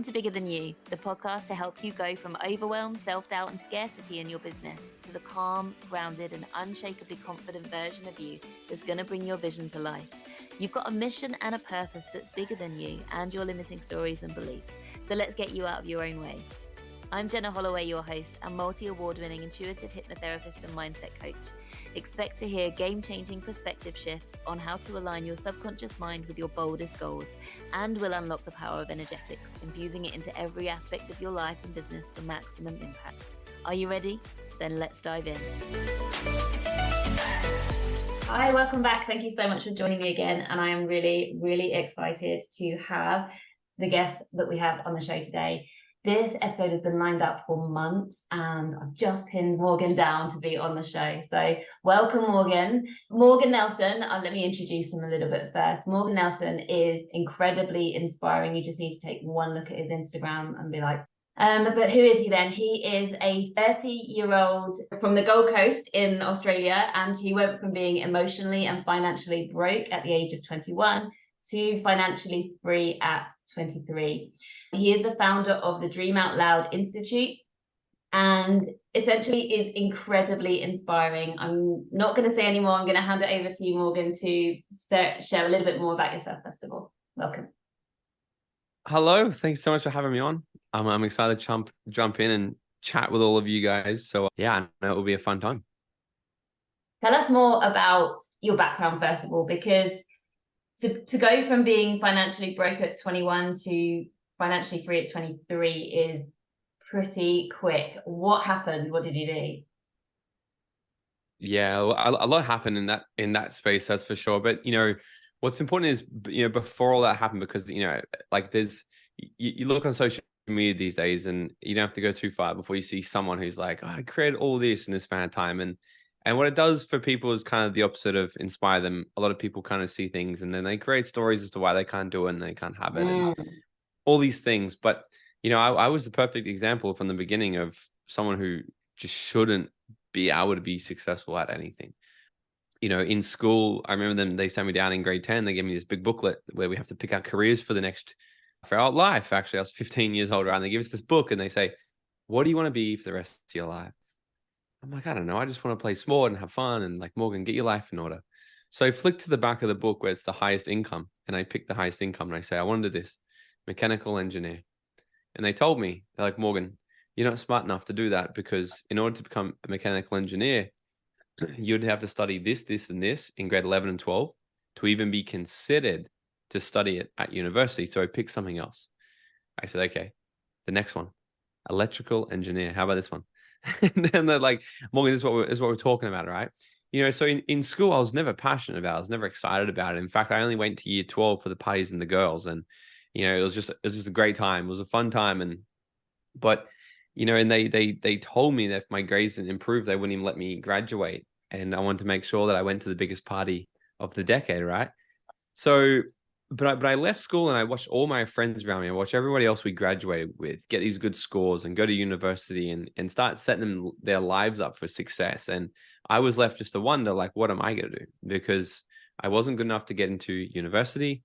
Welcome to Bigger Than You, the podcast to help you go from overwhelm, self-doubt and scarcity in your business to the calm, grounded and unshakably confident version of you that's going to bring your vision to life. You've got a mission and a purpose that's bigger than you and your limiting stories and beliefs. So let's get you out of your own way. I'm Jenna Holloway, your host, a multi-award-winning intuitive hypnotherapist and mindset coach. Expect to hear game-changing perspective shifts on how to align your subconscious mind with your boldest goals, and will unlock the power of energetics, infusing it into every aspect of your life and business for maximum impact. Are you ready? Then let's dive in. Hi, welcome back. Thank you so much for joining me again. And I am really, really excited to have the guest that we have on the show today. This episode has been lined up for months and I've just pinned Morgan down to be on the show. So welcome, Morgan. Morgan Nelson, let me introduce him a little bit first. Morgan Nelson is incredibly inspiring. You just need to take one look at his Instagram and be like, but who is he then? He is a 30-year-old from the Gold Coast in Australia, and he went from being emotionally and financially broke at the age of 21 to financially free at 23. He is the founder of the Dream Out Loud Institute and essentially is incredibly inspiring. I'm not going to say any more. I'm going to hand it over to you, Morgan, to share a little bit more about yourself, first of all. Welcome. Hello. Thanks so much for having me on. I'm excited to jump in and chat with all of you guys. So yeah, I know it will be a fun time. Tell us more about your background, first of all, because to go from being financially broke at 21 to financially free at 23 is pretty quick. What happened? What did you do? Yeah, a lot happened in that space, that's for sure. But what's important is before all that happened, because like you look on social media these days and you don't have to go too far before you see someone who's like, oh, I created all this in this span of time, and what it does for people is kind of the opposite of inspire them. A lot of people kind of see things and then they create stories as to why they can't do it and they can't have it and all these things. But, I was the perfect example from the beginning of someone who just shouldn't be able to be successful at anything. In school, I remember they sat me down in grade 10. They gave me this big booklet where we have to pick our careers for our life. Actually, I was 15 years old, and they give us this book and they say, what do you want to be for the rest of your life? I'm like, I don't know. I just want to play sport and have fun. And like, Morgan, get your life in order. So I flicked to the back of the book where it's the highest income. And I picked the highest income. And I say, I want to do this, mechanical engineer. And they told me, they're like, Morgan, you're not smart enough to do that, because in order to become a mechanical engineer, you'd have to study this, this, and this in grade 11 and 12 to even be considered to study it at university. So I picked something else. I said, okay, the next one, electrical engineer. How about this one? And then they're like, Morgan, this is what we're talking about, right? So in school, I was never passionate about it. I was never excited about it. In fact, I only went to year 12 for the parties and the girls. And, it was just a great time. It was a fun time. But they told me that if my grades didn't improve, they wouldn't even let me graduate. And I wanted to make sure that I went to the biggest party of the decade, right? So, but I left school and I watched all my friends around me. I watched everybody else we graduated with get these good scores and go to university and start setting their lives up for success. And I was left just to wonder, like, what am I going to do? Because I wasn't good enough to get into university.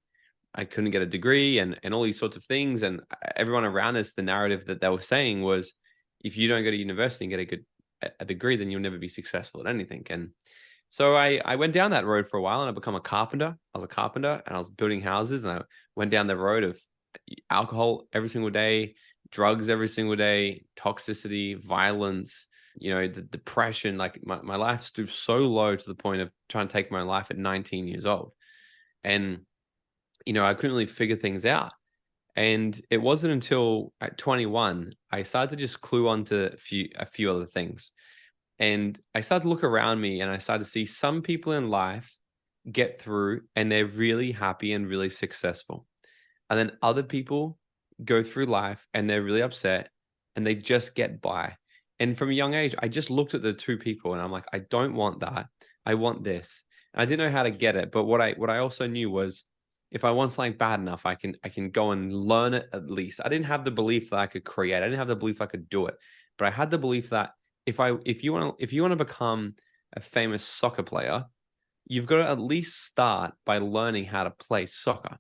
I couldn't get a degree and all these sorts of things. And everyone around us, the narrative that they were saying was, if you don't go to university and get a degree, then you'll never be successful at anything. And so I went down that road for a while and I became a carpenter. I was a carpenter and I was building houses, and I went down the road of alcohol every single day, drugs every single day, toxicity, violence, the depression. Like my life stooped so low to the point of trying to take my own life at 19 years old. And, I couldn't really figure things out. And it wasn't until at 21, I started to just clue on to a few other things. And I started to look around me and I started to see some people in life get through and they're really happy and really successful. And then other people go through life and they're really upset and they just get by. And from a young age, I just looked at the two people and I'm like, I don't want that. I want this. And I didn't know how to get it. But what I also knew was, if I want something bad enough, I can go and learn it at least. I didn't have the belief that I could create. I didn't have the belief I could do it. But I had the belief that if you want to become a famous soccer player, you've got to at least start by learning how to play soccer.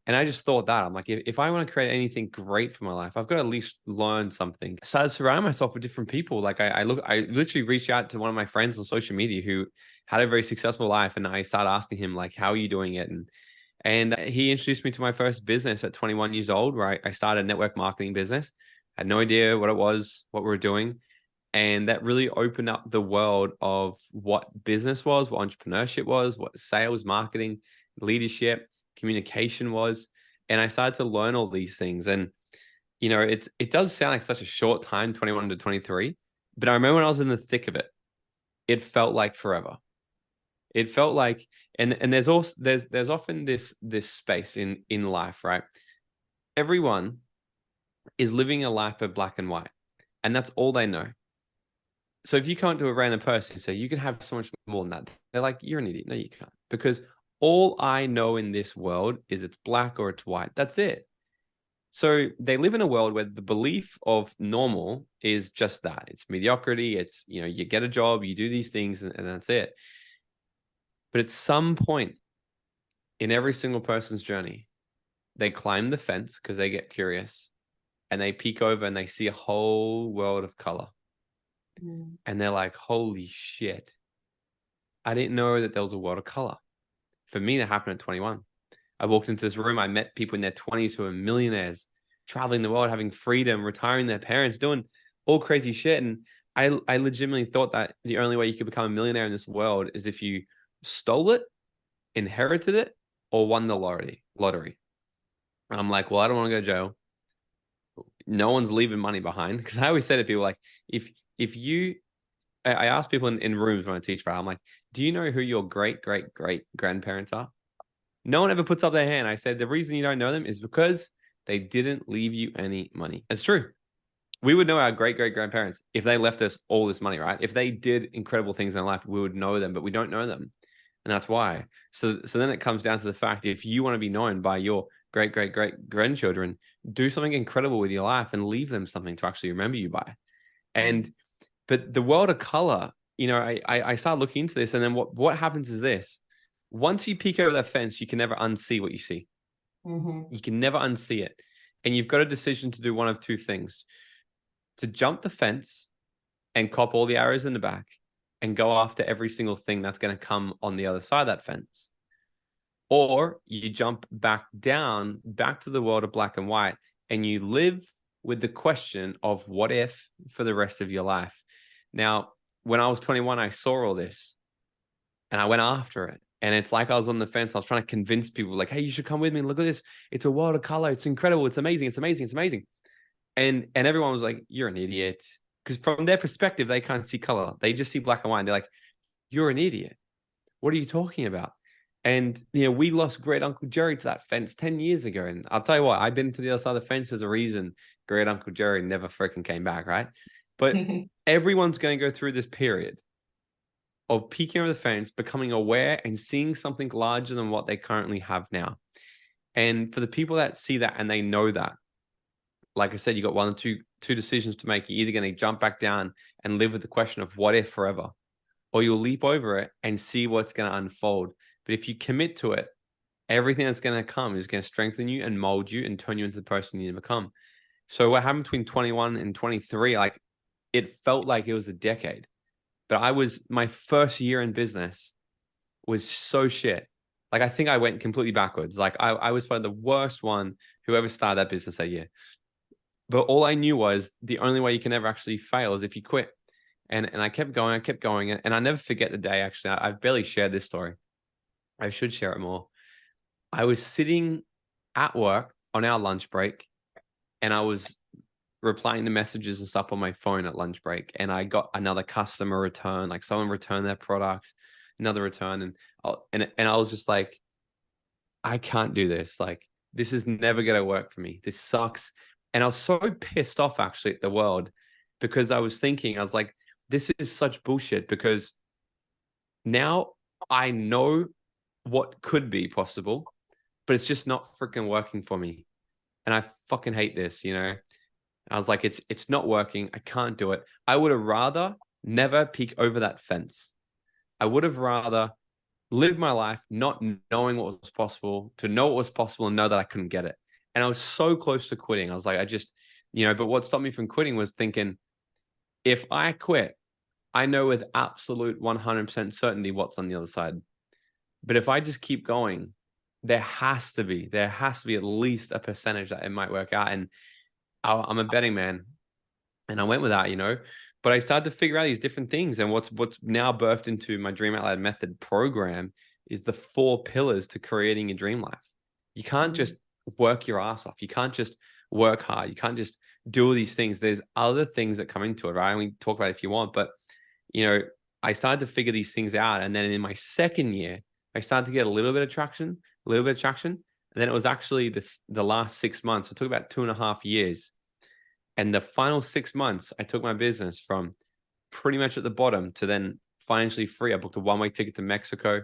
And I just thought that I'm like, if I want to create anything great for my life, I've got to at least learn something. So I surround myself with different people. Like I literally reached out to one of my friends on social media who had a very successful life. And I started asking him like, how are you doing it? And he introduced me to my first business at 21 years old, where I started a network marketing business. I had no idea what it was, what we were doing. And that really opened up the world of what business was, what entrepreneurship was, what sales, marketing, leadership, communication was. And I started to learn all these things. And, it does sound like such a short time, 21 to 23. But I remember when I was in the thick of it, it felt like forever. It felt like, and there's often this space in life, right? Everyone is living a life of black and white, and that's all they know. So if you come to a random person and say, you can have so much more than that, they're like, you're an idiot. No, you can't. Because all I know in this world is it's black or it's white. That's it. So they live in a world where the belief of normal is just that. It's mediocrity. It's, you get a job, you do these things, and that's it. But at some point in every single person's journey, they climb the fence because they get curious, and they peek over and they see a whole world of color. And they're like, holy shit. I didn't know that there was a world of color. For me, that happened at 21. I walked into this room. I met people in their 20s who are millionaires, traveling the world, having freedom, retiring their parents, doing all crazy shit. And I legitimately thought that the only way you could become a millionaire in this world is if you stole it, inherited it, or won the lottery. And I'm like, well, I don't want to go to jail. No one's leaving money behind. Because I always say to people, like, if you I ask people in rooms when I teach, right? I'm like, do you know who your great, great, great grandparents are? No one ever puts up their hand. I said, the reason you don't know them is because they didn't leave you any money. It's true. We would know our great, great grandparents if they left us all this money, right? If they did incredible things in life, we would know them, but we don't know them. And that's why. So then it comes down to the fact, if you want to be known by your great, great, great grandchildren, do something incredible with your life and leave them something to actually remember you by. But the world of color, I started looking into this, and then what happens is this: once you peek over that fence, you can never unsee what you see. You can never unsee it, and you've got a decision to do one of two things: to jump the fence and cop all the arrows in the back, and go after every single thing that's going to come on the other side of that fence, or you jump back down, back to the world of black and white, and you live with the question of what if for the rest of your life. Now, when I was 21, I saw all this and I went after it. And it's like I was on the fence. I was trying to convince people, like, hey, you should come with me. Look at this. It's a world of color. It's incredible. It's amazing. It's amazing. It's amazing. And everyone was like, you're an idiot. Because from their perspective, they can't see color. They just see black and white. They're like, you're an idiot. What are you talking about? And, we lost great Uncle Jerry to that fence 10 years ago. And I'll tell you what, I've been to the other side of the fence. There's a reason great Uncle Jerry never freaking came back, right? But everyone's going to go through this period of peeking over the fence, becoming aware and seeing something larger than what they currently have now. And for the people that see that and they know that, like I said, you got one or two decisions to make. You're either going to jump back down and live with the question of what if forever, or you'll leap over it and see what's going to unfold. But if you commit to it, everything that's going to come is going to strengthen you and mold you and turn you into the person you need to become. So what happened between 21 and 23, like, it felt like it was a decade. But my first year in business was so shit. Like, I think I went completely backwards. Like, I was probably the worst one who ever started that business that year. But all I knew was the only way you can ever actually fail is if you quit. And I kept going. And I never forget the day, actually. I've barely shared this story. I should share it more. I was sitting at work on our lunch break, and I was replying to messages and stuff on my phone at lunch break. And I got another customer return, like someone returned their products, another return. And I was just like, I can't do this. Like, this is never going to work for me. This sucks. And I was so pissed off actually at the world, because I was like, this is such bullshit, because now I know what could be possible, but it's just not freaking working for me. And I fucking hate this, I was like, it's not working. I can't do it. I would have rather never peek over that fence. I would have rather live my life not knowing what was possible, to know what was possible and know that I couldn't get it. And I was so close to quitting. I was like, but what stopped me from quitting was thinking, if I quit, I know with absolute 100% certainty what's on the other side. But if I just keep going, there has to be at least a percentage that it might work out. And I'm a betting man, and I went with that, but I started to figure out these different things. And what's now birthed into my Dream Out Loud Method program is the 4 pillars to creating a dream life. You can't just work your ass off. You can't just work hard. You can't just do all these things. There's other things that come into it, right? And we talk about it if you want, but I started to figure these things out. And then in my second year, I started to get a little bit of traction. And then it was actually the last 6 months. It took about 2.5 years. And the final 6 months, I took my business from pretty much at the bottom to then financially free. I booked a one-way ticket to Mexico,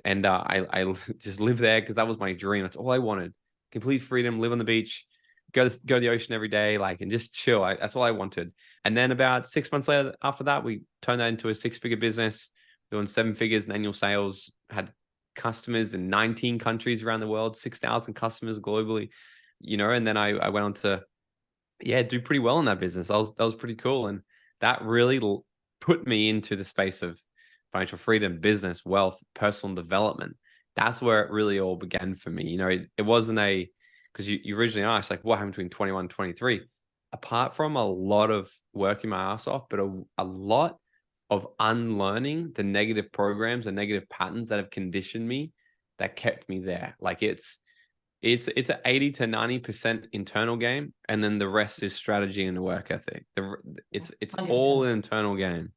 and I just lived there because that was my dream. That's all I wanted: complete freedom, live on the beach, go to the ocean every day, and just chill. That's all I wanted. And then about 6 months later, after that, we turned that into a 6-figure business, doing 7 figures in annual sales. Had customers in 19 countries around the world, 6,000 customers globally. And then I went on to do pretty well in that business. That was pretty cool, and that really put me into the space of financial freedom, business, wealth, personal development. That's where it really all began for me. It wasn't because you originally asked what happened between 21 and 23. Apart from a lot of working my ass off, but a lot of unlearning the negative programs and negative patterns that have conditioned me, that kept me there. It's an 80 to 90% internal game, and then the rest is strategy and work ethic. It's 100%. all an internal game.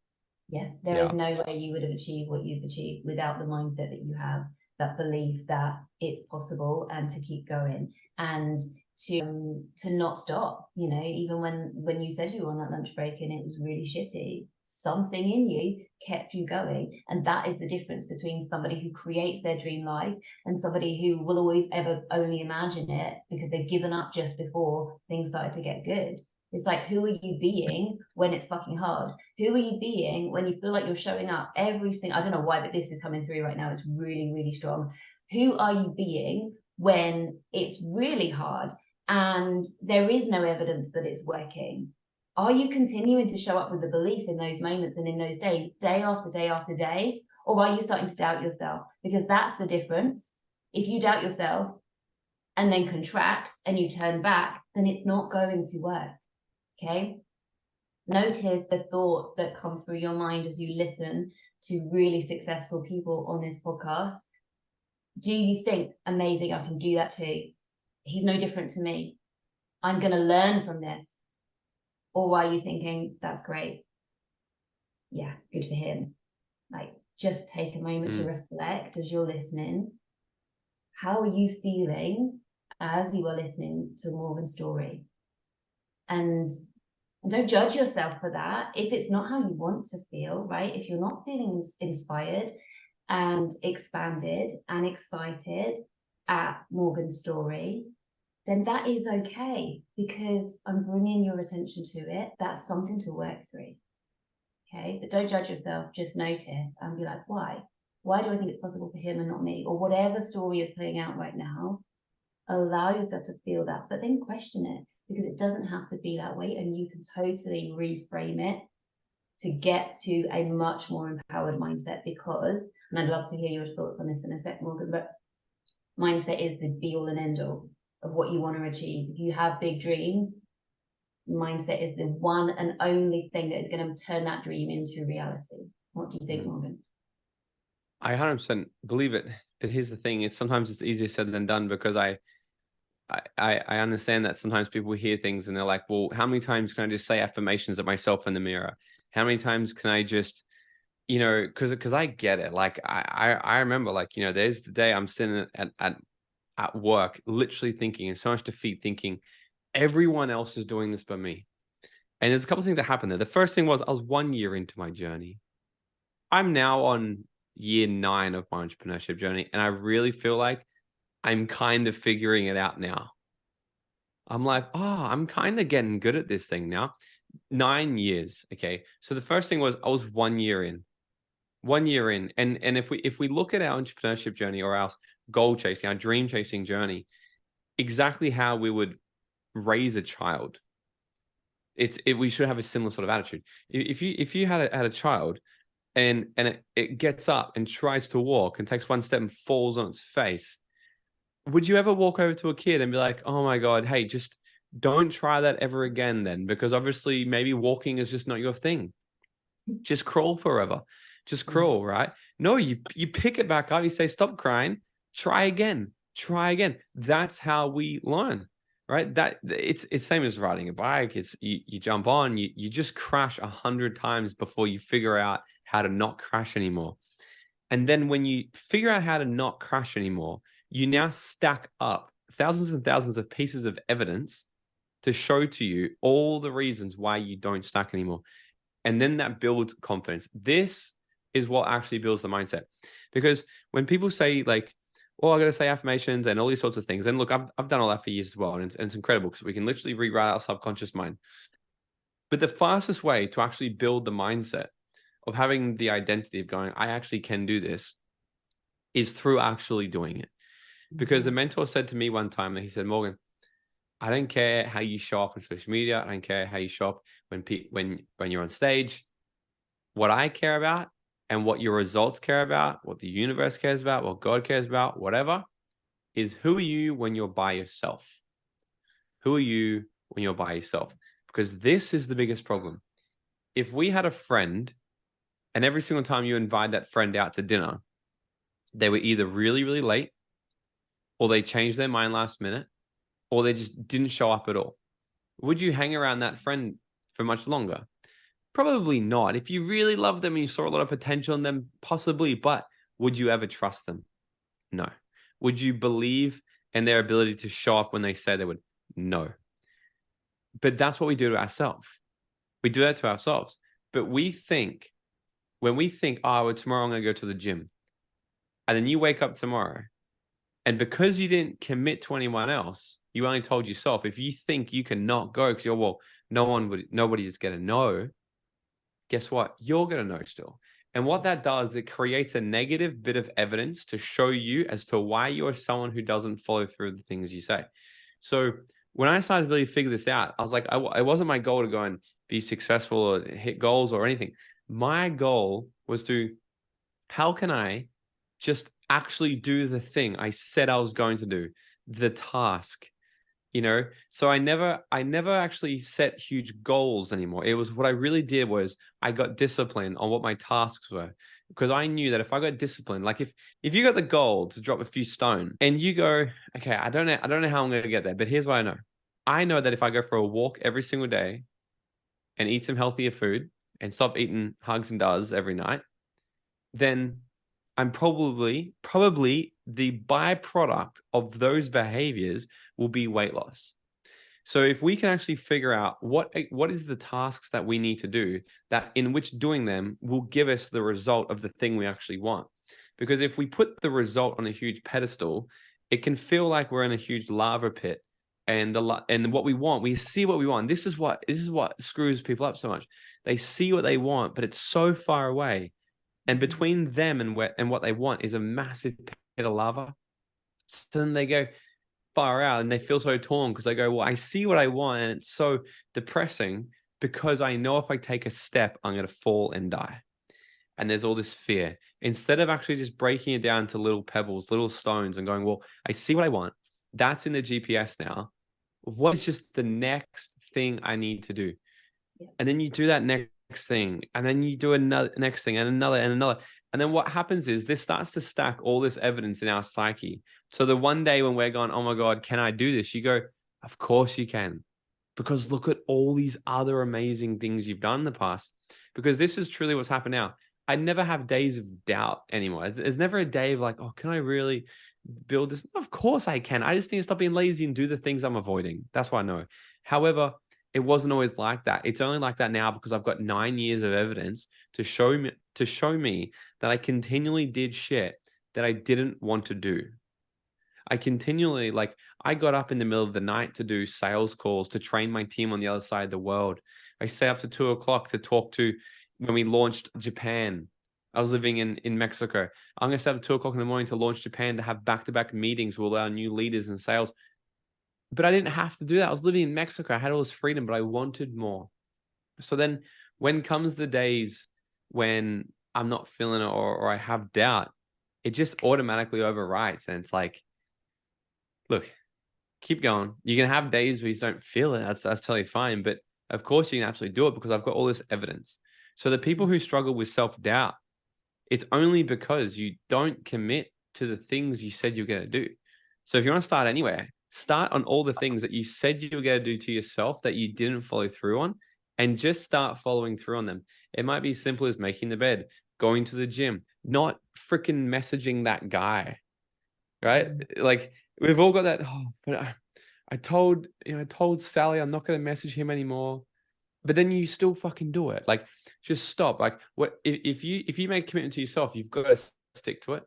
Yeah, there is no way you would have achieved what you've achieved without the mindset that you have, that belief that it's possible, and to keep going, and to not stop. Even when you said you were on that lunch break and it was really shitty, something in you kept you going. And that is the difference between somebody who creates their dream life and somebody who will always ever only imagine it because they've given up just before things started to get good. It's like, who are you being when it's fucking hard? Who are you being when you feel like you're showing up every single, I don't know why, but this is coming through right now. It's really, really strong. Who are you being when it's really hard and there is no evidence that it's working? Are you continuing to show up with the belief in those moments and in those days, day after day after day? Or are you starting to doubt yourself? Because that's the difference. If you doubt yourself and then contract and you turn back, then it's not going to work. Okay? Notice the thoughts that come through your mind as you listen to really successful people on this podcast. Do you think, amazing, I can do that too? He's no different to me. I'm going to learn from this. Or are you thinking, that's great? Yeah, good for him. Just take a moment to reflect as you're listening. How are you feeling as you are listening to Morgan's story? And don't judge yourself for that. If it's not how you want to feel, right? If you're not feeling inspired and expanded and excited at Morgan's story, then that is okay, because I'm bringing your attention to it. That's something to work through. Okay, but don't judge yourself. Just notice and be like, why? Why do I think it's possible for him and not me? Or whatever story is playing out right now, allow yourself to feel that, but then question it, because it doesn't have to be that way, and you can totally reframe it to get to a much more empowered mindset. Because, and I'd love to hear your thoughts on this in a sec, Morgan, but mindset is the be all and end all of what you want to achieve. If you have big dreams, mindset is the one and only thing that is going to turn that dream into reality. What do you think, Morgan? I 100% believe it. But here's the thing: sometimes it's easier said than done, because I understand that sometimes people hear things and they're like, well, how many times can I just say affirmations of myself in the mirror? How many times can I just, because I get it. I remember, there's the day I'm sitting at work, literally thinking, in so much defeat, thinking everyone else is doing this but me. And there's a couple of things that happened there. The first thing was, I was 1 year into my journey. I'm now on year 9 of my entrepreneurship journey, and I really feel like I'm kind of figuring it out now. I'm like, I'm kind of getting good at this thing now. 9 years. Okay. So the first thing was, I was 1 year in. 1 year in. And if we look at our entrepreneurship journey or our goal chasing, our dream chasing journey, exactly how we would raise a child, we should have a similar sort of attitude. If you had a child and it gets up and tries to walk and takes one step and falls on its face, would you ever walk over to a kid and be like, oh my God, hey, just don't try that ever again then? Because obviously maybe walking is just not your thing. Just crawl forever. Just crawl, right? No, you pick it back up. You say, stop crying. Try again. Try again. That's how we learn, right? It's same as riding a bike. It's you jump on, you just crash 100 times before you figure out how to not crash anymore. And then when you figure out how to not crash anymore, you now stack up thousands and thousands of pieces of evidence to show to you all the reasons why you don't stack anymore. And then that builds confidence. This is what actually builds the mindset. Because when people say like, oh, I got to say affirmations and all these sorts of things. And look, I've done all that for years as well. And it's incredible because we can literally rewrite our subconscious mind. But the fastest way to actually build the mindset of having the identity of going, I actually can do this, is through actually doing it. Because a mentor said to me one time, that he said, Morgan, I don't care how you show up on social media. I don't care how you show up when you're on stage. What I care about and what your results care about, what the universe cares about, what God cares about, whatever, is who are you when you're by yourself? Who are you when you're by yourself? Because this is the biggest problem. If we had a friend and every single time you invite that friend out to dinner, they were either really, really late or they changed their mind last minute or they just didn't show up at all, would you hang around that friend for much longer? Probably not. If you really love them and you saw a lot of potential in them, possibly, but would you ever trust them? No. Would you believe in their ability to show up when they say they would? No. But that's what we do to ourselves. We do that to ourselves. But when we think, oh, well, tomorrow I'm going to go to the gym. And then you wake up tomorrow. And because you didn't commit to anyone else, you only told yourself, if you think you cannot go because nobody is going to know, guess what? You're going to know still. And what that does, it creates a negative bit of evidence to show you as to why you're someone who doesn't follow through the things you say. So when I started to really figure this out, I was like, it wasn't my goal to go and be successful or hit goals or anything. My goal was how can I just actually do the thing I said I was going to do, the task, So I never actually set huge goals anymore. It was what I really did was I got disciplined on what my tasks were, because I knew that if I got disciplined, like if you got the goal to drop a few stone and you go, okay, I don't know how I'm going to get there, but here's what I know. I know that if I go for a walk every single day and eat some healthier food and stop eating hugs and does every night, then I'm probably the byproduct of those behaviors will be weight loss. So if we can actually figure out what is the tasks that we need to do, that in which doing them will give us the result of the thing we actually want. Because if we put the result on a huge pedestal, it can feel like we're in a huge lava pit. And what we want, we see what we want. This is what screws people up so much. They see what they want, but it's so far away. And between them and what they want is a massive pit of lava. So then they go far out and they feel so torn because they go, well, I see what I want. And it's so depressing because I know if I take a step, I'm going to fall and die. And there's all this fear. Instead of actually just breaking it down to little pebbles, little stones and going, well, I see what I want. That's in the GPS now. What is just the next thing I need to do? Yeah. And then you do that next thing, and then you do another next thing and another. And then what happens is this starts to stack all this evidence in our psyche. So the one day when we're going, oh my God, can I do this? You go, of course you can. Because look at all these other amazing things you've done in the past. Because this is truly what's happened now. I never have days of doubt anymore. There's never a day of like, oh, can I really build this? Of course I can. I just need to stop being lazy and do the things I'm avoiding. That's what I know. However, it wasn't always like that. It's only like that now because I've got 9 years of evidence to show me that I continually did shit that I didn't want to do. I continually, I got up in the middle of the night to do sales calls, to train my team on the other side of the world. I stay up to 2 o'clock to talk to when we launched Japan. I was living in Mexico. I'm going to stay up at 2 o'clock in the morning to launch Japan, to have back-to-back meetings with our new leaders and sales. But I didn't have to do that. I was living in Mexico. I had all this freedom, but I wanted more. So then when comes the days when I'm not feeling it, or I have doubt, it just automatically overwrites. And it's like, look, keep going. You can have days where you don't feel it. That's totally fine. But of course you can absolutely do it, because I've got all this evidence. So the people who struggle with self-doubt, it's only because you don't commit to the things you said you're going to do. So if you want to start anywhere, start on all the things that you said you were going to do to yourself that you didn't follow through on, and just start following through on them. It might be as simple as making the bed, going to the gym, not freaking messaging that guy, right? Like, we've all got that. Oh, but I told Sally I'm not going to message him anymore. But then you still fucking do it. Like, just stop. Like, what if you make a commitment to yourself, you've got to stick to it.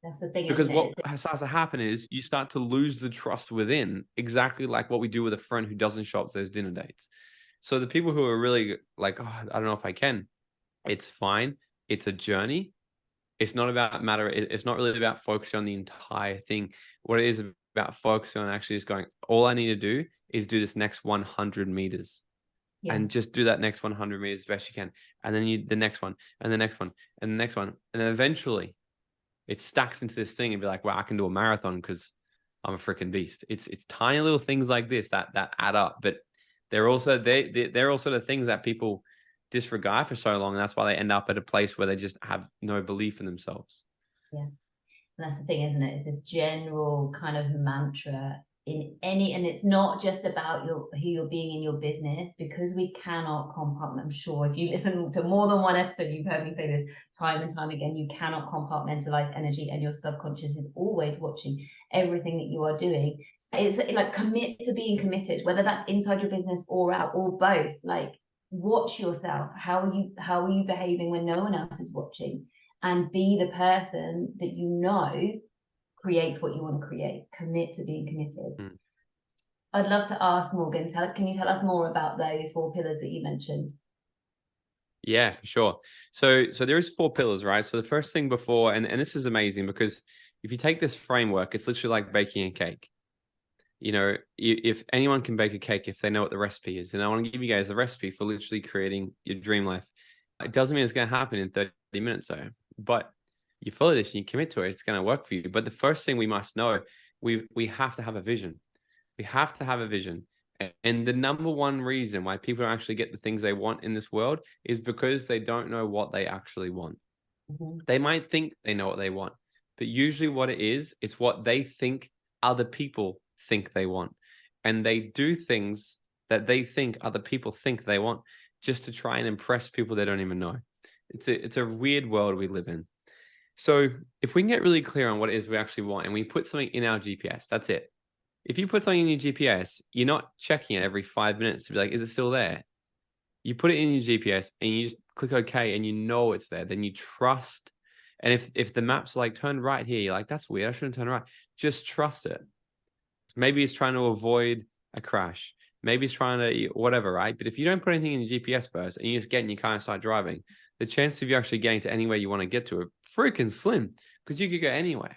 That's the thing, Because isn't what it? starts to happen is you start to lose the trust within, exactly like what we do with a friend who doesn't show up to those dinner dates. So the people who are really like, oh, I don't know if I can, it's fine. It's a journey. It's not about matter. It's not really about focusing on the entire thing. What it is about focusing on actually is going, all I need to do is do this next 100 meters. Yeah. And just do that next 100 meters as best you can. And then the next one, and the next one, and the next one. And then eventually it stacks into this thing and be like, wow, I can do a marathon because I'm a freaking beast. It's tiny little things like this that add up. But they're also they're also the things that people disregard for so long. And that's why they end up at a place where they just have no belief in themselves. Yeah. And that's the thing, isn't it? It's this general kind of mantra in any, and it's not just about who you're being in your business, because we cannot compartment. I'm sure if you listen to more than one episode, you've heard me say this time and time again, you cannot compartmentalize energy, and your subconscious is always watching everything that you are doing. So it's like, commit to being committed, whether that's inside your business or out, or both. Like, watch yourself. How are you behaving when no one else is watching? And be the person that you know creates what you want to create. Commit to being committed. Mm. I'd love to ask Morgan, can you tell us more about those 4 pillars that you mentioned? Yeah, for sure. So there is 4 pillars, right? So the first thing before, and this is amazing, because if you take this framework, it's literally like baking a cake. You know, if anyone can bake a cake, if they know what the recipe is, and I want to give you guys the recipe for literally creating your dream life. It doesn't mean it's going to happen in 30 minutes, though. But you follow this and you commit to it, it's going to work for you. But the first thing we must know, we have to have a vision. We have to have a vision. And the number one reason why people don't actually get the things they want in this world is because they don't know what they actually want. Mm-hmm. They might think they know what they want, but usually what it is, it's what they think other people think they want. And they do things that they think other people think they want, just to try and impress people they don't even know. It's a weird world we live in. So if we can get really clear on what it is we actually want, and we put something in our GPS, that's it. If you put something in your GPS, you're not checking it every 5 minutes to be like, is it still there? You put it in your GPS and you just click OK, and you know it's there. Then you trust. And if the map's like, turn right here, you're like, that's weird, I shouldn't turn right. Just trust it. Maybe it's trying to avoid a crash. Maybe it's trying to whatever, right? But if you don't put anything in your GPS first and you just get in your car and start driving, the chance of you actually getting to anywhere you want to get to are freaking slim, because you could go anywhere.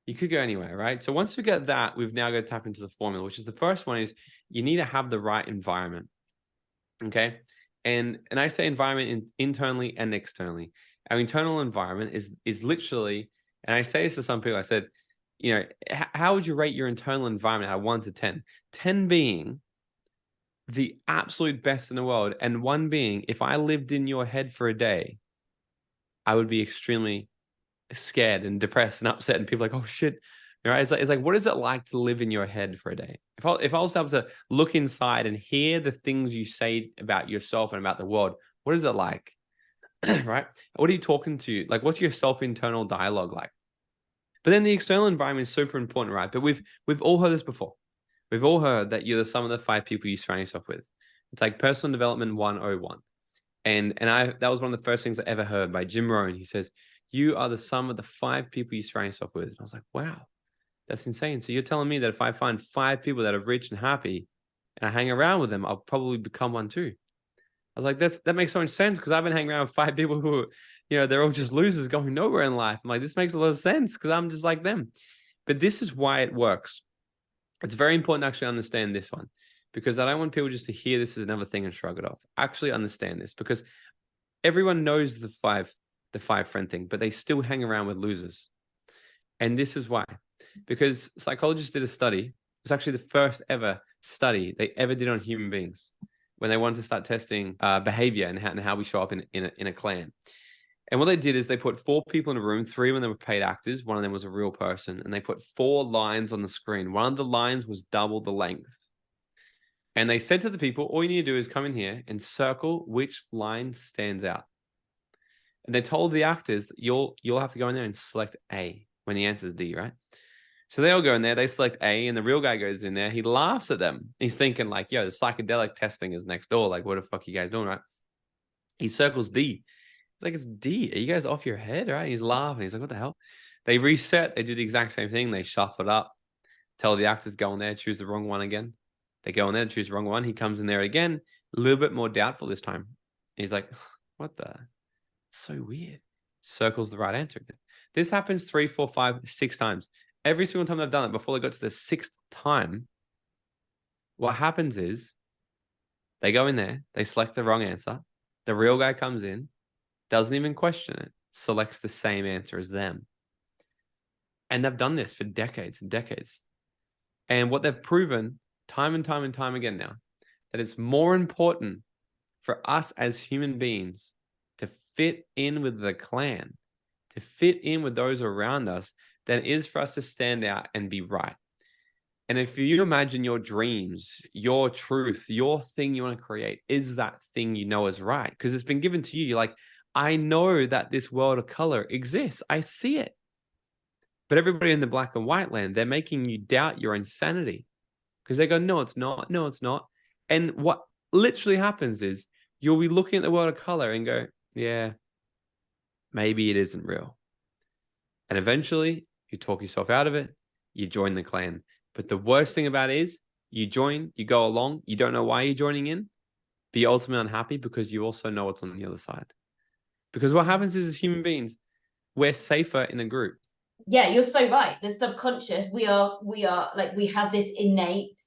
You could go anywhere, right? So once we get that, we've now got to tap into the formula, which is the first one is you need to have the right environment. Okay. And I say environment internally and externally. Our internal environment is literally, and I say this to some people, I said, you know, how would you rate your internal environment out of 1 to 10? 10 being the absolute best in the world, and 1 being, if I lived in your head for a day, I would be extremely scared and depressed and upset, and people are like, oh shit. Right? It's like, what is it like to live in your head for a day? If I was able to look inside and hear the things you say about yourself and about the world, what is it like? Right? What are you talking to? Like, what's your self-internal dialogue like? But then the external environment is super important, right? But we've all heard this before. We've all heard that you're the sum of the 5 people you surround yourself with. It's like personal development 101. And that was one of the first things I ever heard by Jim Rohn. He says, you are the sum of the 5 people you surround yourself with. And I was like, wow, that's insane. So you're telling me that if I find 5 people that are rich and happy and I hang around with them, I'll probably become one too. I was like, that makes so much sense, because I've been hanging around with 5 people who they're all just losers going nowhere in life. I'm like, this makes a lot of sense because I'm just like them. But this is why it works. It's very important to actually understand this one, because I don't want people just to hear this as another thing and shrug it off. Actually understand this, because everyone knows the five friend thing, but they still hang around with losers. And this is why, because psychologists did a study. It's actually the first ever study they ever did on human beings when they wanted to start testing behavior and how we show up in a clan. And what they did is they put 4 people in a room, 3 of them were paid actors, one of them was a real person, and they put 4 lines on the screen. One of the lines was double the length. And they said to the people, all you need to do is come in here and circle which line stands out. And they told the actors that you'll have to go in there and select A when the answer is D, right? So they all go in there, they select A, and the real guy goes in there. He laughs at them. He's thinking like, yo, the psychedelic testing is next door. Like, what the fuck are you guys doing, right? He circles D. It's like, it's D. Are you guys off your head, right? He's laughing. He's like, what the hell? They reset. They do the exact same thing. They shuffle it up. Tell the actors, go in there, choose the wrong one again. They go in there, choose the wrong one. He comes in there again, a little bit more doubtful this time. He's like, what the? It's so weird. Circles the right answer again. This happens 3, 4, 5, 6 times. Every single time they've done it, before they got to the 6th time, what happens is they go in there, they select the wrong answer. The real guy comes in, doesn't even question it, selects the same answer as them. And they've done this for decades and decades. And what they've proven time and time and time again now, that it's more important for us as human beings to fit in with the clan, to fit in with those around us, than it is for us to stand out and be right. And if you imagine your dreams, your truth, your thing you want to create is that thing you know is right, because it's been given to you. You're like, I know that this world of color exists. I see it. But everybody in the black and white land, they're making you doubt your insanity, because they go, no, it's not. No, it's not. And what literally happens is you'll be looking at the world of color and go, yeah, maybe it isn't real. And eventually you talk yourself out of it. You join the clan. But the worst thing about it is you join, you go along, you don't know why you're joining in, but you're ultimately unhappy because you also know what's on the other side. Because what happens is, as human beings, we're safer in a group. Yeah, you're so right. The subconscious, we are like, we have this innate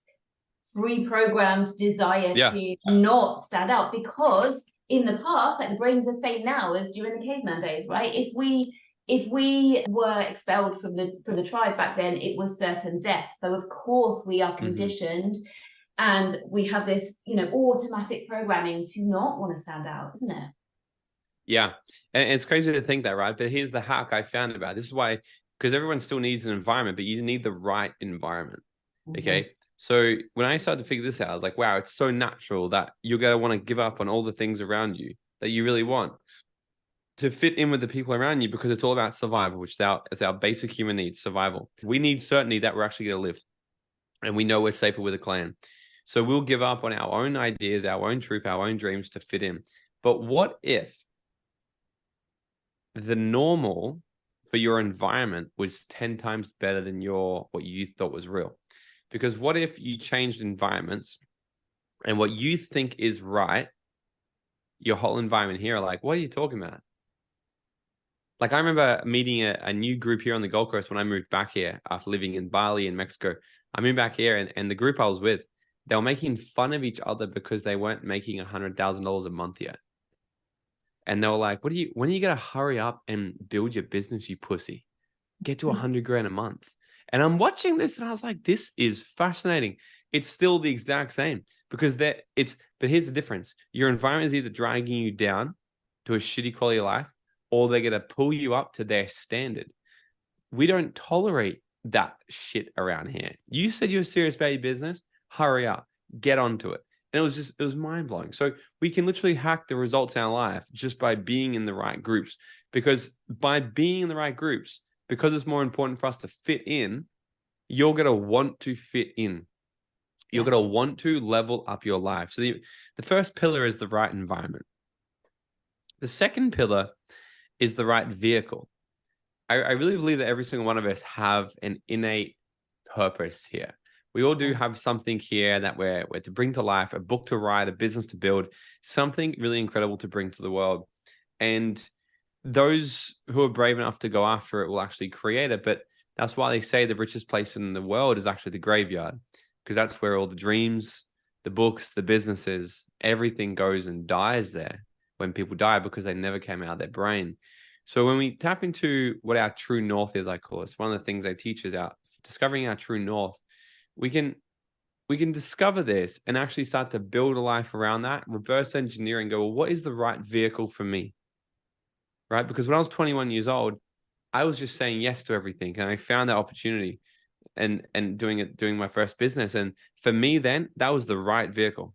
pre-programmed desire to not stand out, because in the past, like, the brain's the same now as during the caveman days, right? If we were expelled from the tribe back then, it was certain death. So of course we are conditioned, and we have this, automatic programming to not want to stand out, isn't it? Yeah. And it's crazy to think that, right? But here's the hack I found about it. This is why, because everyone still needs an environment, but you need the right environment. Okay. So when I started to figure this out, I was like, wow, it's so natural that you're going to want to give up on all the things around you that you really want to fit in with the people around you, because it's all about survival, which is our basic human needs, survival. We need certainty that we're actually going to live, and we know we're safer with a clan. So we'll give up on our own ideas, our own truth, our own dreams to fit in. But what if the normal for your environment was 10 times better than what you thought was real? Because what if you changed environments, and what you think is right, your whole environment here are like, what are you talking about? Like, I remember meeting a new group here on the Gold Coast when I moved back here after living in Bali in Mexico. I moved back here, and the group I was with, they were making fun of each other because they weren't making $100,000 a month yet. And they were like, when are you going to hurry up and build your business, you pussy? Get to 100 grand a month. And I'm watching this and I was like, this is fascinating. It's still the exact same, because but here's the difference. Your environment is either dragging you down to a shitty quality of life, or they're going to pull you up to their standard. We don't tolerate that shit around here. You said you're serious about your business. Hurry up, get onto it. And it was mind blowing. So we can literally hack the results in our life just by being in the right groups, because by being in the right groups, because it's more important for us to fit in, you're going to want to fit in. You're going to want to level up your life. So the first pillar is the right environment. The second pillar is the right vehicle. I really believe that every single one of us have an innate purpose here. We all do have something here that we're to bring to life, a book to write, a business to build, something really incredible to bring to the world. And those who are brave enough to go after it will actually create it. But that's why they say the richest place in the world is actually the graveyard, because that's where all the dreams, the books, the businesses, everything goes and dies there when people die, because they never came out of their brain. So when we tap into what our true north is, I call it, it's one of the things they teach us out, discovering our true north. We can discover this and actually start to build a life around that, reverse engineer and go, well, what is the right vehicle for me? Right? Because when I was 21 years old, I was just saying yes to everything. And I found that opportunity and doing my first business. And for me, then that was the right vehicle.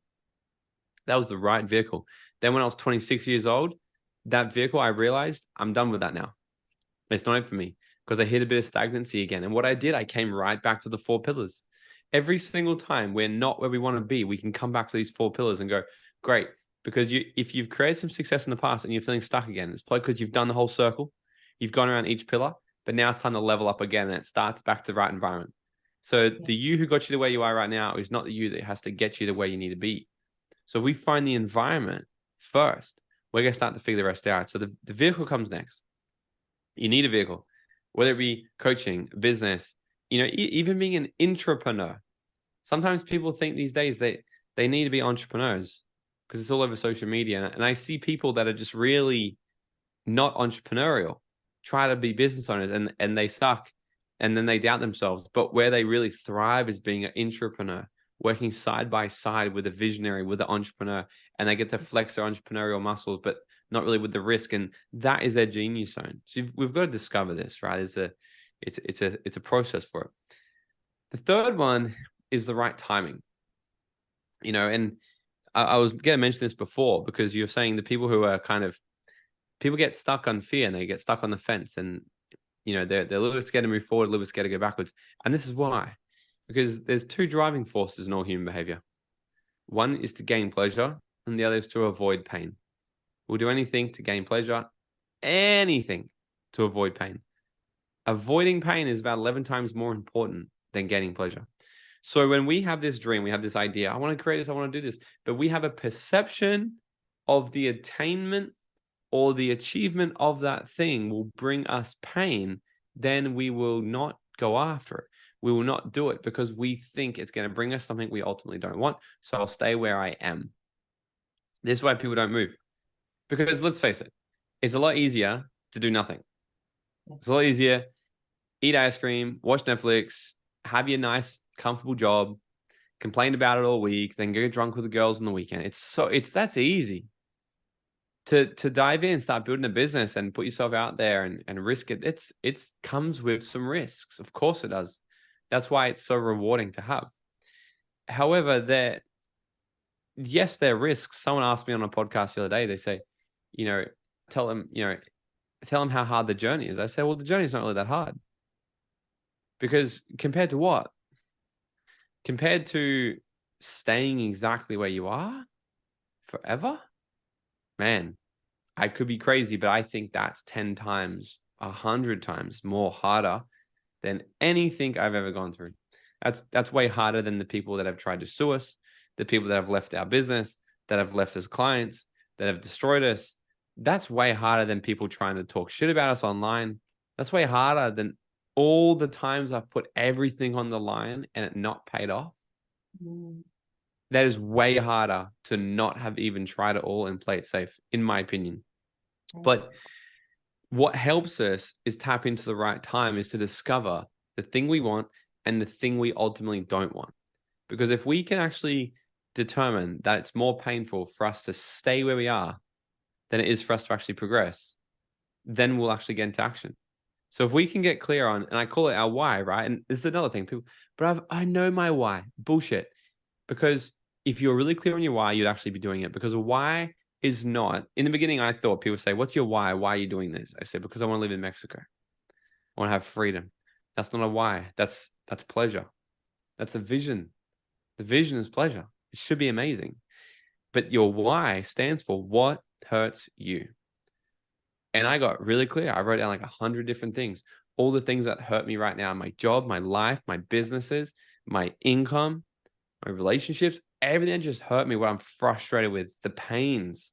That was the right vehicle. Then when I was 26 years old, that vehicle, I realized I'm done with that now. It's not it for me, because I hit a bit of stagnancy again. And what I did, I came right back to the 4 pillars. Every single time we're not where we want to be, we can come back to these 4 pillars and go, great. Because if you've created some success in the past and you're feeling stuck again, it's probably because you've done the whole circle. You've gone around each pillar, but now it's time to level up again, and it starts back to the right environment. So the you who got you to where you are right now is not the you that has to get you to where you need to be. So we find the environment first. We're going to start to figure the rest out. So the vehicle comes next. You need a vehicle, whether it be coaching, business, even being an entrepreneur. Sometimes people think these days they need to be entrepreneurs because it's all over social media. And I see people that are just really not entrepreneurial, try to be business owners, and they suck, and then they doubt themselves. But where they really thrive is being an entrepreneur, working side by side with a visionary, with an entrepreneur, and they get to flex their entrepreneurial muscles, but not really with the risk. And that is their genius zone. So we've got to discover this, right? It's a process for it. The third one is the right timing. And I was going to mention this before, because you're saying the people who are people get stuck on fear and they get stuck on the fence, and they're a little bit scared to move forward, a little bit scared to go backwards. And this is why, because there's 2 driving forces in all human behavior. One is to gain pleasure, and the other is to avoid pain. We'll do anything to gain pleasure, anything to avoid pain. Avoiding pain is about 11 times more important than gaining pleasure. So when we have this dream, we have this idea, I want to create this, I want to do this, but we have a perception of the attainment or the achievement of that thing will bring us pain, then we will not go after it. We will not do it because we think it's going to bring us something we ultimately don't want. So I'll stay where I am. This is why people don't move. Because let's face it, it's a lot easier to do nothing. It's a lot easier, eat ice cream, watch Netflix, have your nice, comfortable job, complain about it all week, then get drunk with the girls on the weekend. That's easy. To dive in, start building a business and put yourself out there and risk it. It comes with some risks. Of course it does. That's why it's so rewarding to have. However, they're risks. Someone asked me on a podcast the other day, they say, tell them how hard the journey is. I say, well, the journey is not really that hard. Because compared to what? Compared to staying exactly where you are forever? Man, I could be crazy, but I think that's 10 times, 100 times more harder than anything I've ever gone through. That's way harder than the people that have tried to sue us, the people that have left our business, that have left us clients, that have destroyed us. That's way harder than people trying to talk shit about us online. That's way harder than all the times I've put everything on the line and it not paid off. That is way harder to not have even tried it all and play it safe, in my opinion. But what helps us is tap into the right time, is to discover the thing we want and the thing we ultimately don't want. Because if we can actually determine that it's more painful for us to stay where we are than it is for us to actually progress, then we'll actually get into action. So if we can get clear on, and I call it our why, right? And this is another thing, people, but I know my why. Bullshit. Because if you're really clear on your why, you'd actually be doing it. Because a why is not, in the beginning, I thought people say, what's your why? Why are you doing this? I said, because I want to live in Mexico. I want to have freedom. That's not a why. That's pleasure. That's a vision. The vision is pleasure. It should be amazing. But your why stands for what hurts you. And I got really clear. I wrote down like 100 different things. All the things that hurt me right now, my job, my life, my businesses, my income, my relationships, everything just hurt me, what I'm frustrated with, the pains.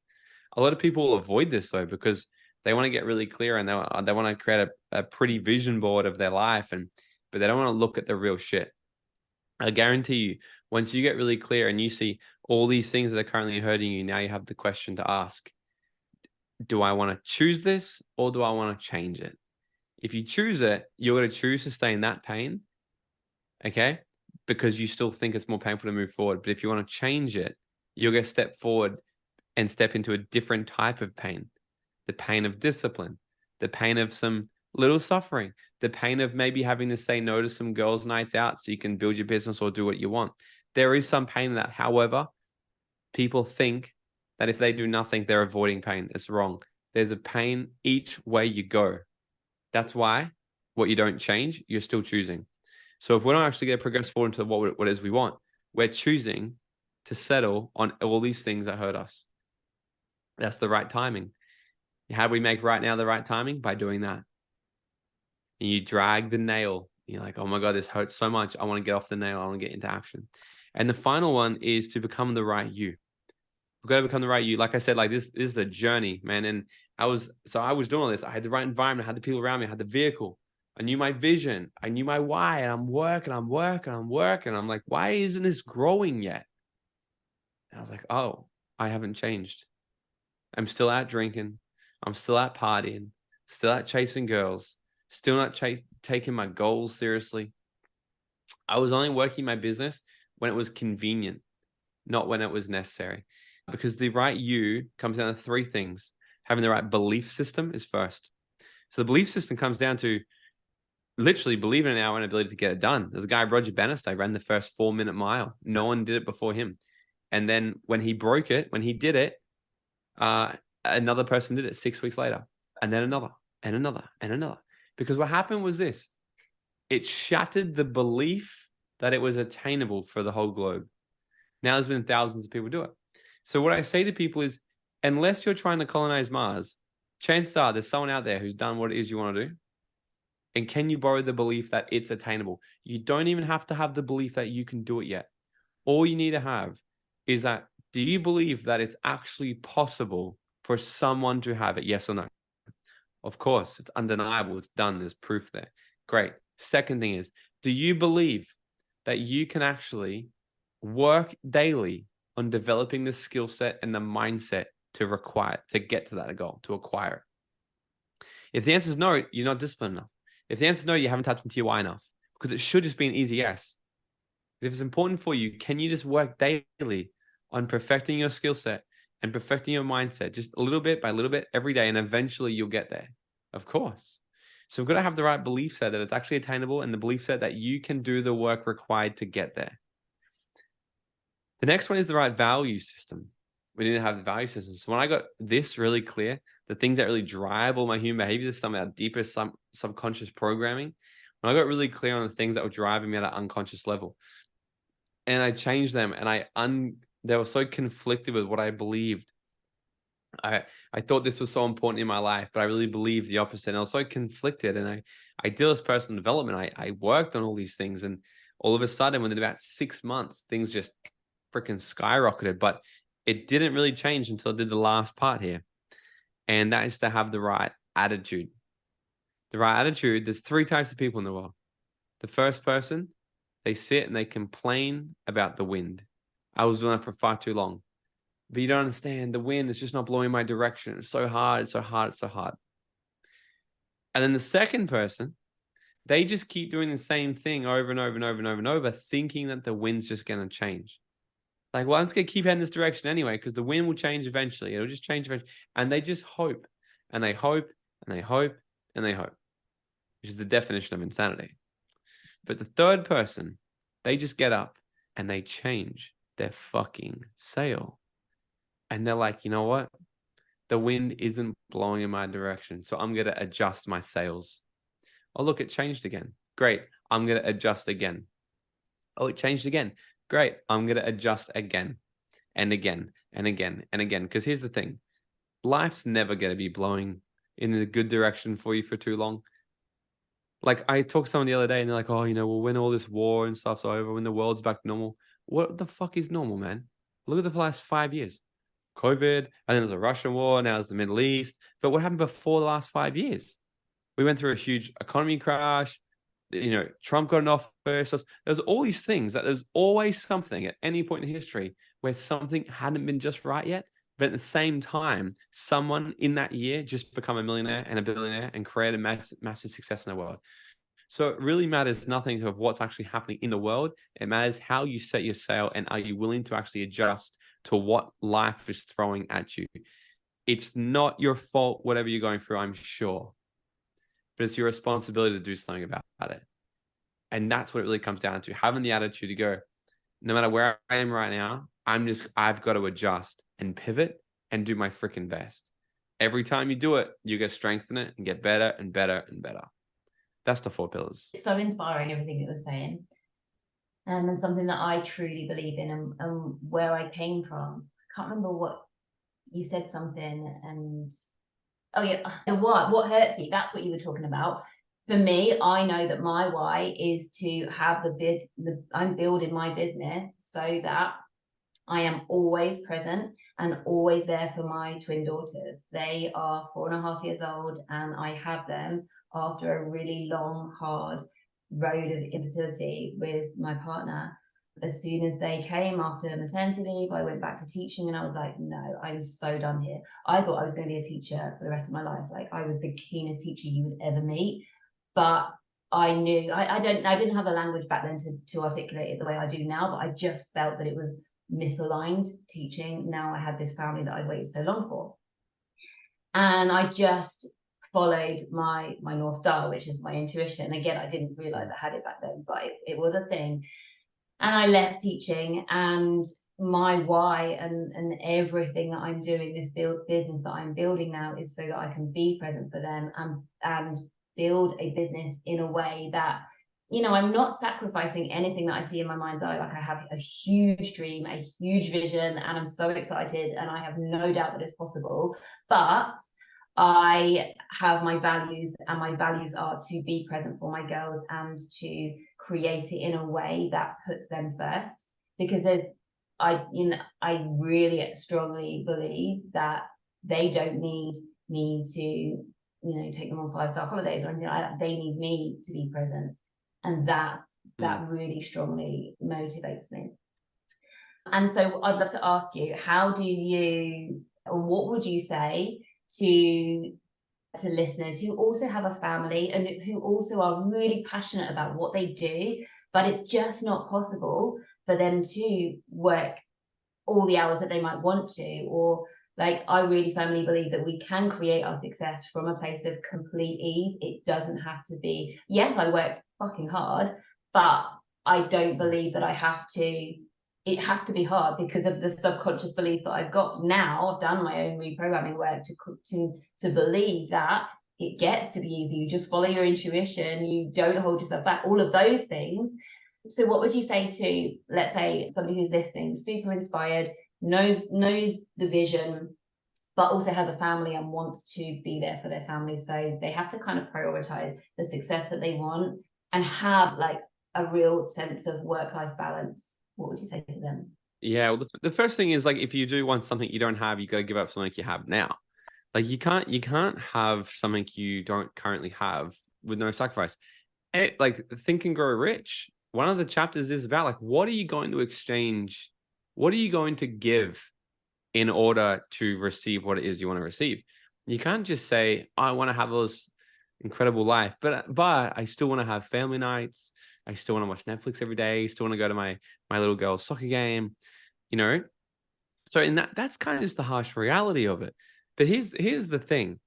A lot of people avoid this though, because They want to get really clear, and they want to create a pretty vision board of their life, but they don't want to look at the real shit. I guarantee you, once you get really clear and you see all these things that are currently hurting you, now you have the question to ask: do I want to choose this, or do I want to change it? If you choose it, you're going to choose to stay in that pain, okay? Because you still think it's more painful to move forward. But if you want to change it, you're going to step forward and step into a different type of pain: the pain of discipline, the pain of some little suffering, the pain of maybe having to say no to some girls' nights out so you can build your business or do what you want. There is some pain in that. However, people think that if they do nothing, they're avoiding pain. It's wrong. There's a pain each way you go. That's why what you don't change, you're still choosing. So if we're not actually going to progress forward into what it is we want, we're choosing to settle on all these things that hurt us. That's the right timing. How do we make right now the right timing? By doing that. And you drag the nail. You're like, oh my God, this hurts so much. I want to get off the nail. I want to get into action. And the final one is to become the right you. We've got to become the right you. Like I said, like this is a journey, man. And I was doing all this. I had the right environment, I had the people around me, I had the vehicle. I knew my vision. I knew my why. And I'm working. I'm like, why isn't this growing yet? And I was like, oh, I haven't changed. I'm still out drinking. I'm still out partying, still out chasing girls, still not taking my goals seriously. I was only working my business when it was convenient, not when it was necessary. Because the right you comes down to three things. Having the right belief system is first. So the belief system comes down to literally believing in our own ability to get it done. There's a guy, Roger Bannister, ran the first 4-minute mile. No one did it before him. And then when he broke it, when he did it, another person did it 6 weeks later, and then another, and another, and another. Because what happened was this: it shattered the belief that it was attainable for the whole globe. Now there's been thousands of people do it. So what I say to people is, unless you're trying to colonize Mars, chances are there's someone out there who's done what it is you want to do. And can you borrow the belief that it's attainable? You don't even have to have the belief that you can do it yet. All you need to have is that, do you believe that it's actually possible for someone to have it? Yes or no? Of course, it's undeniable. It's done. There's proof there. Great. Second thing is, do you believe that you can actually work daily on developing the skill set and the mindset to get to that goal, to acquire it? If the answer is no, you're not disciplined enough. If the answer is no, you haven't tapped into your why enough, because it should just be an easy yes. If it's important for you, can you just work daily on perfecting your skill set and perfecting your mindset, just a little bit by little bit every day, and eventually you'll get there? Of course. So we've got to have the right belief set that it's actually attainable, and the belief set that you can do the work required to get there. The next one is the right value system. We need to have the value system. So when I got this really clear, the things that really drive all my human behavior, some of our deepest subconscious programming, when I got really clear on the things that were driving me at an unconscious level, and I changed them, and they were so conflicted with what I believed. I thought this was so important in my life, but I really believed the opposite. And I was so conflicted, and I did this personal development. I worked on all these things, and all of a sudden, within about 6 months, things just freaking skyrocketed. But it didn't really change until I did the last part here. And that is to have the right attitude. The right attitude, there's 3 types of people in the world. The first person, they sit and they complain about the wind. I was doing that for far too long. But you don't understand, the wind is just not blowing my direction. It's so hard, it's so hard, it's so hard. And then the second person, they just keep doing the same thing over and over and over and over and over, thinking that the wind's just going to change. Like, well, I'm just going to keep heading this direction anyway, because the wind will change eventually. It'll just change eventually. And they just hope, and they hope, and they hope, and they hope, which is the definition of insanity. But the third person, they just get up and they change their fucking sail. And they're like, you know what? The wind isn't blowing in my direction, so I'm going to adjust my sails. Oh, look, it changed again. Great. I'm going to adjust again. Oh, it changed again. Great. I'm going to adjust again and again and again and again. Because here's the thing. Life's never going to be blowing in the good direction for you for too long. Like, I talked to someone the other day, and they're like, oh, well, when all this war and stuff's over, when the world's back to normal. What the fuck is normal, man? Look at the last 5 years. COVID, and then there's a Russian war, now there's the Middle East. But what happened before the last 5 years? We went through a huge economy crash. Trump got an office. So there's all these things that there's always something at any point in history where something hadn't been just right yet. But at the same time, someone in that year just become a millionaire and a billionaire and create a massive success in the world. So it really matters nothing of what's actually happening in the world. It matters how you set your sail and are you willing to actually adjust to what life is throwing at you. It's not your fault, whatever you're going through, I'm sure. But it's your responsibility to do something about it. And that's what it really comes down to, having the attitude to go, no matter where I am right now, I've got to adjust and pivot and do my freaking best. Every time you do it, you get strengthen it and get better and better and better. That's the 4 pillars. It's so inspiring, everything that you're saying. And something that I truly believe in and where I came from. I can't remember what you said something and oh yeah, what hurts you? That's what you were talking about. For me, I know that my why is to have I'm building my business so that I am always present and always there for my twin daughters. They are 4.5 years old and I have them after a really long, hard road of infertility with my partner. As soon as they came after maternity leave, I went back to teaching and I was like, no, I'm so done here. I thought I was going to be a teacher for the rest of my life. Like I was the keenest teacher you would ever meet. But I knew I didn't have the language back then to articulate it the way I do now, but I just felt that it was misaligned teaching. Now I had this family that I'd waited so long for. And I just followed my North Star, which is my intuition. Again, I didn't realize I had it back then, but it was a thing. And I left teaching, and my why and everything that I'm doing, this business that I'm building now, is so that I can be present for them and build a business in a way that, I'm not sacrificing anything that I see in my mind's eye. Like I have a huge dream, a huge vision, and I'm so excited, and I have no doubt that it's possible. But I have my values, and my values are to be present for my girls and to create it in a way that puts them first. Because I really strongly believe that they don't need me to, take them on 5-star holidays or anything like that. They need me to be present. And that really strongly motivates me. And so I'd love to ask you, what would you say to listeners who also have a family and who also are really passionate about what they do, but it's just not possible for them to work all the hours that they might want to? Or like, I really firmly believe that we can create our success from a place of complete ease. It doesn't have to be, yes, I work fucking hard, but I don't believe that it has to be hard because of the subconscious belief that I've got now. I've done my own reprogramming work to believe that it gets to be easy. You just follow your intuition. You don't hold yourself back. All of those things. So what would you say to, let's say, somebody who's listening, super inspired, knows the vision, but also has a family and wants to be there for their family? So they have to kind of prioritize the success that they want and have like a real sense of work-life balance. What would you say to them? Yeah, well, the first thing is, like, if you do want something you don't have, you got to give up something you have now. Like you can't have something you don't currently have with no sacrifice. Like Think and Grow Rich, one of the chapters is about like, what are you going to exchange? What are you going to give in order to receive what it is you want to receive? You can't just say, I want to have this incredible life, but I still want to have family nights. I still want to watch Netflix every day. Still want to go to my little girl's soccer game, So that's kind of just the harsh reality of it. But here's the thing.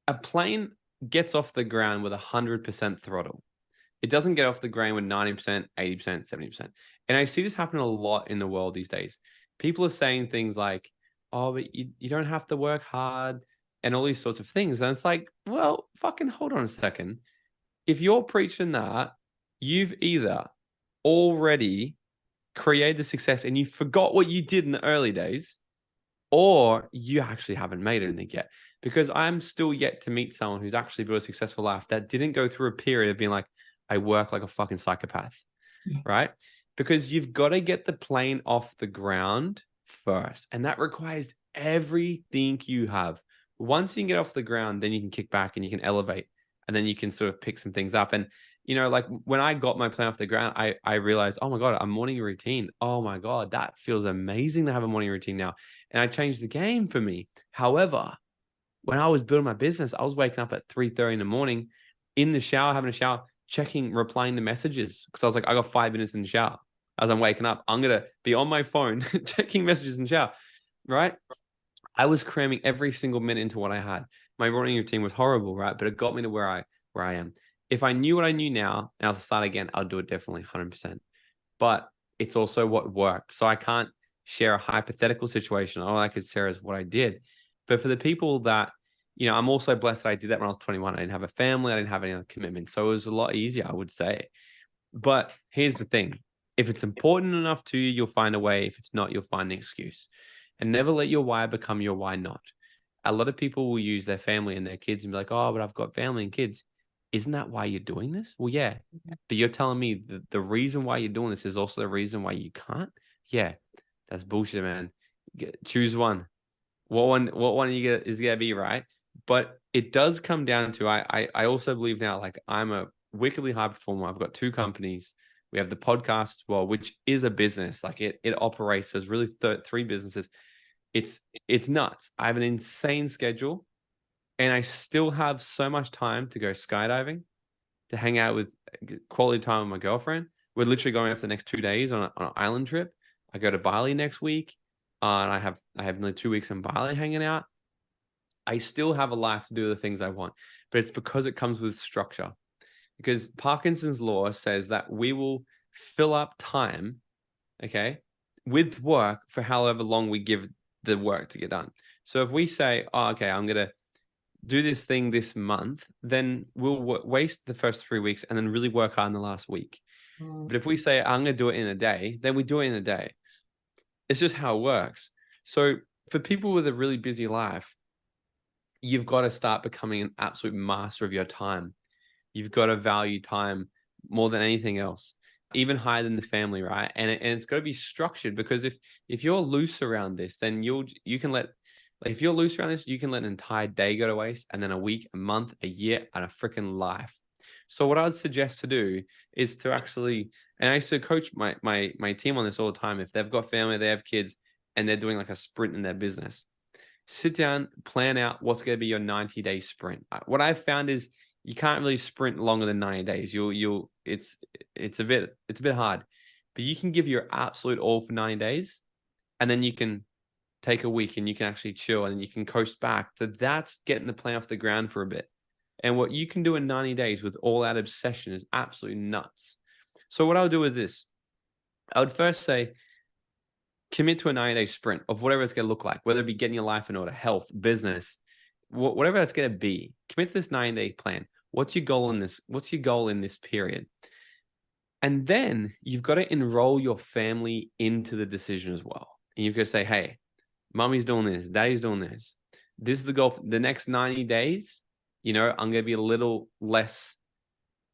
A plane gets off the ground with 100% throttle. It doesn't get off the ground with 90%, 80%, 70%. And I see this happen a lot in the world these days. People are saying things like, oh, but you don't have to work hard and all these sorts of things. And it's like, well, fucking hold on a second. If you're preaching that, you've either already created the success and you forgot what you did in the early days, or you actually haven't made anything yet. Because I'm still yet to meet someone who's actually built a successful life that didn't go through a period of being like, I work like a fucking psychopath, right? Because you've got to get the plane off the ground first. And that requires everything you have. Once you can get off the ground, then you can kick back and you can elevate, and then you can sort of pick some things up. And, like when I got my plan off the ground, I realized, oh my God, a morning routine. Oh my God, that feels amazing to have a morning routine now. And I changed the game for me. However, when I was building my business, I was waking up at 3:30 in the morning in the shower, having a shower, checking, replying to messages. Because I was like, I got 5 minutes in the shower. As I'm waking up, I'm going to be on my phone, checking messages in the shower, right? I was cramming every single minute into what I had. My morning routine was horrible, right? But it got me to where I am. If I knew what I knew now, and I was to start again, I'll do it definitely 100%. But it's also what worked. So I can't share a hypothetical situation. All I could share is what I did. But for the people that, I'm also blessed that I did that when I was 21. I didn't have a family. I didn't have any other commitments. So it was a lot easier, I would say. But here's the thing. If it's important enough to you, you'll find a way. If it's not, you'll find an excuse. And never let your why become your why not. A lot of people will use their family and their kids and be like, oh, but I've got family and kids. Isn't that why you're doing this? Well, yeah. But you're telling me the reason why you're doing this is also the reason why you can't? Yeah. That's bullshit, man. Choose one. What one is gonna be right? But it does come down to I also believe now, like I'm a wickedly high performer. I've got 2 companies. We have the podcast as well, which is a business. Like it operates as really 3 businesses. It's nuts. I have an insane schedule, and I still have so much time to go skydiving, to hang out with quality time with my girlfriend. We're literally going out for the next 2 days on an island trip. I go to Bali next week, and I have nearly 2 weeks in Bali hanging out. I still have a life to do the things I want, but it's because it comes with structure. Because Parkinson's law says that we will fill up time, okay, with work for however long we give the work to get done. So if we say, oh, okay, I'm going to do this thing this month, then we'll waste the first 3 weeks and then really work hard in the last week. But if we say, I'm going to do it in a day, then we do it in a day. It's just how it works. So for people with a really busy life, you've got to start becoming an absolute master of your time. You've got to value time more than anything else, even higher than the family, right? And it's got to be structured, because if you're loose around this, then you can let, like, if you're loose around this, you can let an entire day go to waste, and then a week, a month, a year, and a freaking life. So what I would suggest to do is to actually, and I used to coach my team on this all the time. If they've got family, they have kids, and they're doing like a sprint in their business, sit down, plan out what's going to be your 90-day sprint. What I've found is you can't really sprint longer than 90 days. It's a bit hard, but you can give your absolute all for 90 days, and then you can take a week and you can actually chill, and you can coast back. So that's getting the plan off the ground for a bit. And what you can do in 90 days with all that obsession is absolutely nuts. So what I'll do with this, I would first say, commit to a 90-day sprint of whatever it's going to look like, whether it be getting your life in order, health, business, whatever that's going to be. Commit to this 90-day plan. What's your goal in this? What's your goal in this period? And then you've got to enroll your family into the decision as well. And you've got to say, hey, mommy's doing this, daddy's doing this. This is the goal for the next 90 days. I'm going to be a little less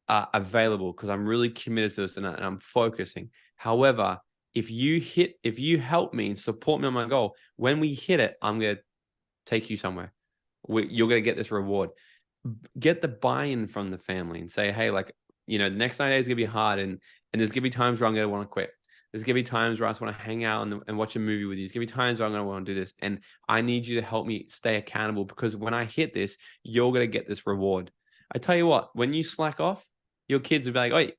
available because I'm really committed to this and I'm focusing. However, if you help me and support me on my goal, when we hit it, I'm going to take you somewhere. You're going to get this reward. Get the buy-in from the family and say, hey, like, the next 9 days is going to be hard, and there's going to be times where I'm going to want to quit. There's going to be times where I just want to hang out and watch a movie with you. There's going to be times where I'm going to want to do this. And I need you to help me stay accountable, because when I hit this, you're going to get this reward. I tell you what, when you slack off, your kids will be like, oh,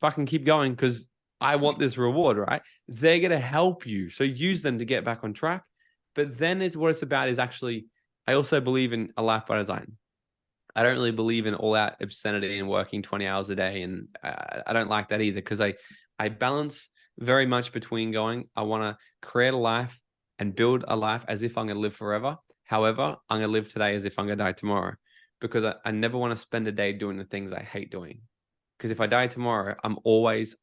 fucking keep going because I want this reward, right? They're going to help you. So use them to get back on track. But then what it's about is actually, I also believe in a life by design. I don't really believe in all out obscenity and working 20 hours a day. And I don't like that either, because I balance very much between going, I want to create a life and build a life as if I'm going to live forever. However, I'm going to live today as if I'm going to die tomorrow, because I never want to spend a day doing the things I hate doing. Because if I die tomorrow,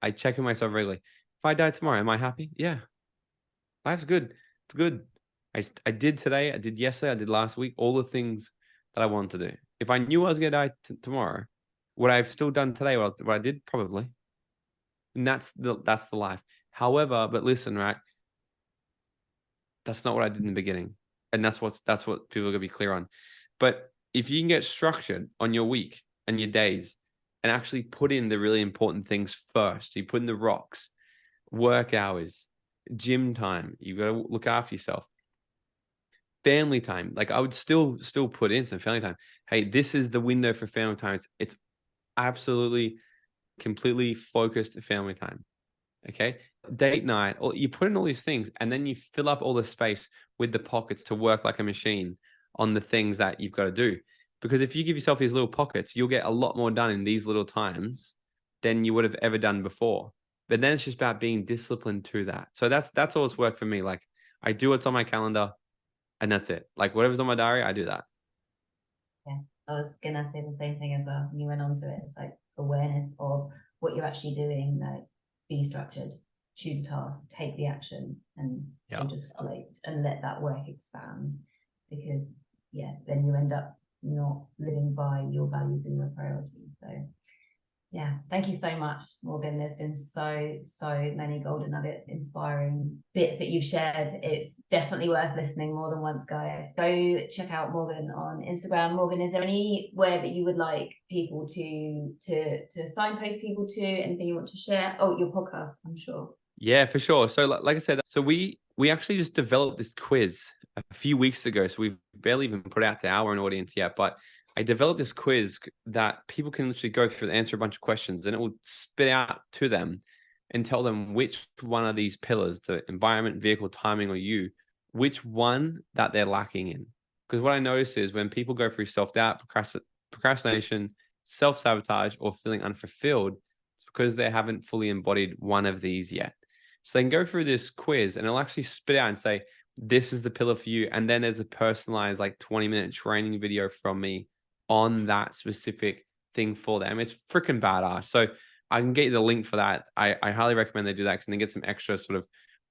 I check in myself regularly. If I die tomorrow, am I happy? Yeah. Life's good. It's good. I did today. I did yesterday. I did last week. All the things that I wanted to do. If I knew I was going to die tomorrow, would I have still done today what I did? Probably. And that's the life. However, but listen, right? That's not what I did in the beginning. And that's what people are gonna be clear on. But if you can get structured on your week and your days and actually put in the really important things first, you put in the rocks, work hours, gym time, you got to look after yourself. Family time, like I would still put in some family time. Hey, this is the window for family time. It's absolutely completely focused family time. Okay. Date night, or you put in all these things and then you fill up all the space with the pockets to work like a machine on the things that you've got to do. Because if you give yourself these little pockets, you'll get a lot more done in these little times than you would have ever done before. But then it's just about being disciplined to that. So that's all it's worked for me. Like I do what's on my calendar and that's it. Like whatever's on my diary, I do that. Yeah, I was gonna say the same thing as well. You went on to it. It's like awareness of what you're actually doing. Like, be structured, choose a task, take the action, and just float and let that work expand. Because then you end up not living by your values and your priorities. So yeah, thank you so much, Morgan. There's been so many golden nuggets, inspiring bits that you've shared. It's definitely worth listening more than once, guys. Go check out Morgan on Instagram. Morgan, is there anywhere that you would like people to signpost people to? Anything you want to share? Oh, your podcast, I'm sure. Yeah, for sure. So like I said, so we actually just developed this quiz a few weeks ago. So we've barely even put out to our own audience yet, but I developed this quiz that people can literally go through and answer a bunch of questions, and it will spit out to them and tell them which one of these pillars, the environment, vehicle, timing, or you, which one that they're lacking in. Because what I notice is when people go through self-doubt, procrastination, self-sabotage, or feeling unfulfilled, it's because they haven't fully embodied one of these yet. So they can go through this quiz and it'll actually spit out and say, this is the pillar for you. And then there's a personalized like 20-minute training video from me on that specific thing for them. It's freaking badass. So I can get you the link for that. I highly recommend they do that because then get some extra sort of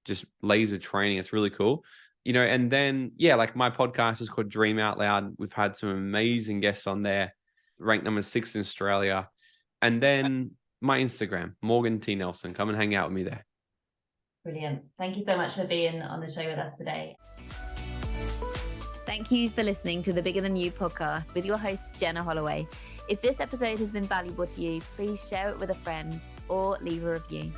just laser training. It's really cool. And then, like my podcast is called Dream Out Loud. We've had some amazing guests on there, ranked number 6 in Australia. And then my Instagram, Morgan T. Nelson. Come and hang out with me there. Brilliant. Thank you so much for being on the show with us today. Thank you for listening to the Bigger Than You podcast with your host, Jenna Holloway. If this episode has been valuable to you, please share it with a friend or leave a review.